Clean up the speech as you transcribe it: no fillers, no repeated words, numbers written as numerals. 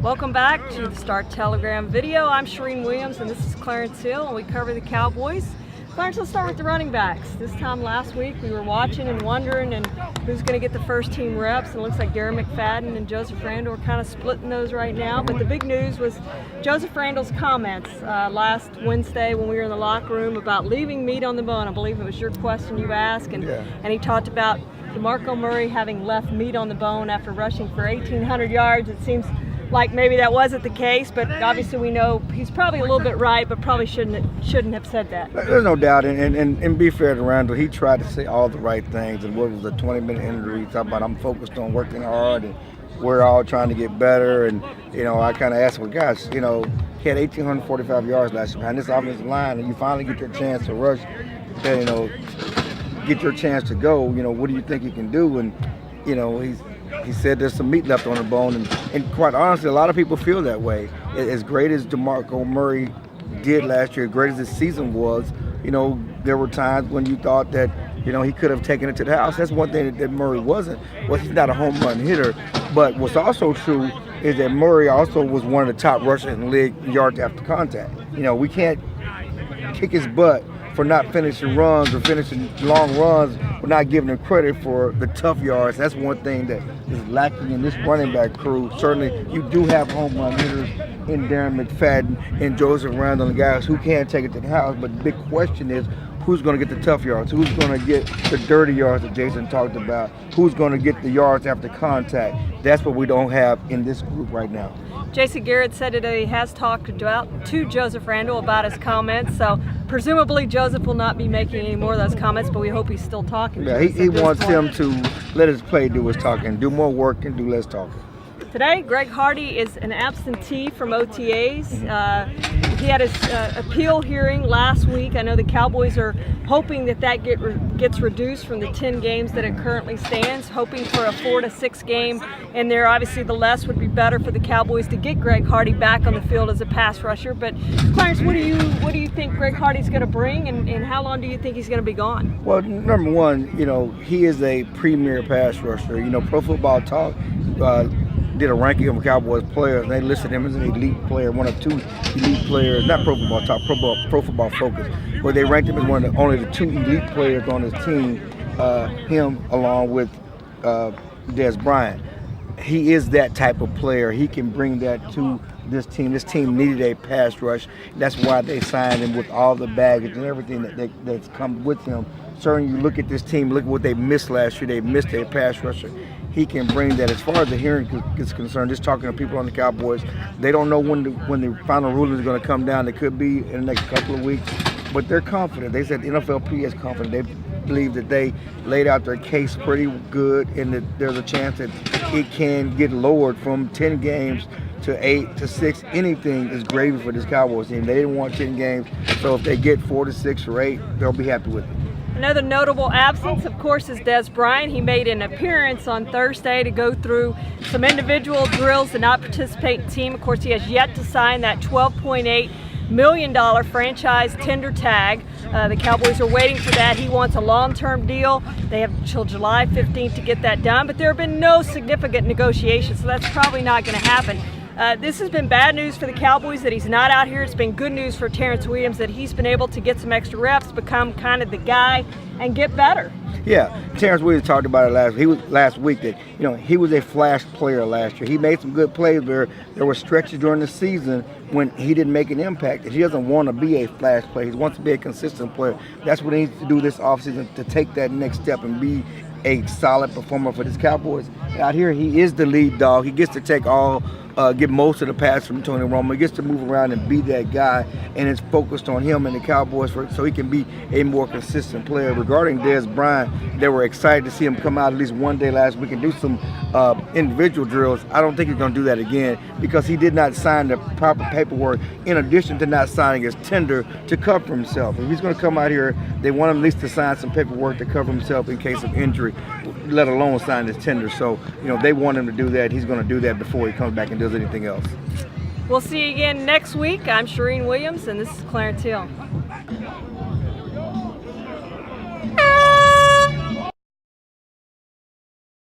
Welcome back to the Star-Telegram video. I'm Shireen Williams and this is Clarence Hill, and we cover the Cowboys. Clarence, let's start with the running backs. This time last week we were watching and wondering who's going to get the first team reps, and it looks like Darren McFadden and Joseph Randle are kind of splitting those right now. But the big news was Joseph Randle's comments last Wednesday when we were in the locker room about leaving meat on the bone. I believe it was your question you asked, and he talked about DeMarco Murray having left meat on the bone after rushing for 1,800 yards. It seems like maybe that wasn't the case, but obviously we know he's probably a little bit right, but probably shouldn't have said that. There's no doubt, and be fair to Randle, he tried to say all the right things, and what was a 20-minute interview, he talked about I'm focused on working hard, and we're all trying to get better, and I kind of asked him, gosh, he had 1,845 yards last year behind this offensive line, and you finally get your chance to rush, get your chance to go, what do you think you can do? And, he said there's some meat left on the bone, and quite honestly, a lot of people feel that way. As great as DeMarco Murray did last year, as great as his season was, there were times when you thought that, he could have taken it to the house. That's one thing that Murray wasn't. Well, he's not a home run hitter, but what's also true is that Murray also was one of the top rushers in the league yards after contact. We can't kick his butt for not finishing runs or finishing long runs. We're not giving him credit for the tough yards. That's one thing that is lacking in this running back crew. Certainly, you do have home run hitters in Darren McFadden and Joseph Randle, and guys who can take it to the house. But the big question is, who's going to get the tough yards? Who's going to get the dirty yards that Jason talked about? Who's going to get the yards after contact? That's what we don't have in this group right now. Jason Garrett said that he has talked to Joseph Randle about his comments, so presumably Joseph will not be making any more of those comments, but we hope he's still talking. Yeah, he wants him to let his play do his talking, do more work and do less talking. Today, Greg Hardy is an absentee from OTAs. He had his appeal hearing last week. I know the Cowboys are hoping that gets reduced from the 10 games that it currently stands, hoping for a 4 to 6 game in there. Obviously, the less would be better for the Cowboys to get Greg Hardy back on the field as a pass rusher. But Clarence, what do you think Greg Hardy's going to bring, and how long do you think he's going to be gone? Well, number one, he is a premier pass rusher. Pro Football Talk did a ranking of Cowboys players, and they listed him as an elite player, one of 2 elite players, not Pro Football Talk, Pro Football Focus, but they ranked him as one of only the 2 elite players on his team, him along with Dez Bryant. He is that type of player. He can bring that to this team. This team needed a pass rush. That's why they signed him with all the baggage and everything that's come with him. Certainly, you look at this team, look at what they missed last year. They missed a pass rusher. He can bring that. As far as the hearing is concerned, just talking to people on the Cowboys, they don't know when the final ruling is going to come down. It could be in the next couple of weeks, but they're confident. They said the NFLP is confident. They believe that they laid out their case pretty good, and that there's a chance that it can get lowered from 10 games to 8 to 6. Anything is gravy for this Cowboys team. They didn't want 10 games, so if they get 4 to 6 or 8, they'll be happy with it. Another notable absence, of course, is Dez Bryant. He made an appearance on Thursday to go through some individual drills to not participate in the team. Of course, he has yet to sign that $12.8 million franchise tender tag. The Cowboys are waiting for that. He wants a long-term deal. They have until July 15th to get that done, but there have been no significant negotiations, so that's probably not going to happen. This has been bad news for the Cowboys that he's not out here. It's been good news for Terrence Williams that he's been able to get some extra reps, become kind of the guy, and get better. Yeah, Terrence Williams talked about it last week that he was a flash player last year. He made some good plays where there were stretches during the season when he didn't make an impact. He doesn't want to be a flash player. He wants to be a consistent player. That's what he needs to do this offseason to take that next step and be a solid performer for this Cowboys. Out here, he is the lead dog. He gets to get most of the pass from Tony Romo. He gets to move around and be that guy, and it's focused on him and the Cowboys so he can be a more consistent player. Regarding Dez Bryant, they were excited to see him come out at least one day last week and do some individual drills. I don't think he's going to do that again because he did not sign the proper paperwork in addition to not signing his tender to cover himself. If he's going to come out here, they want him at least to sign some paperwork to cover himself in case of injury, let alone sign his tender. So, they want him to do that. He's going to do that before he comes back and does anything else. We'll see you again next week. I'm Shireen Williams, and this is Clarence Hill.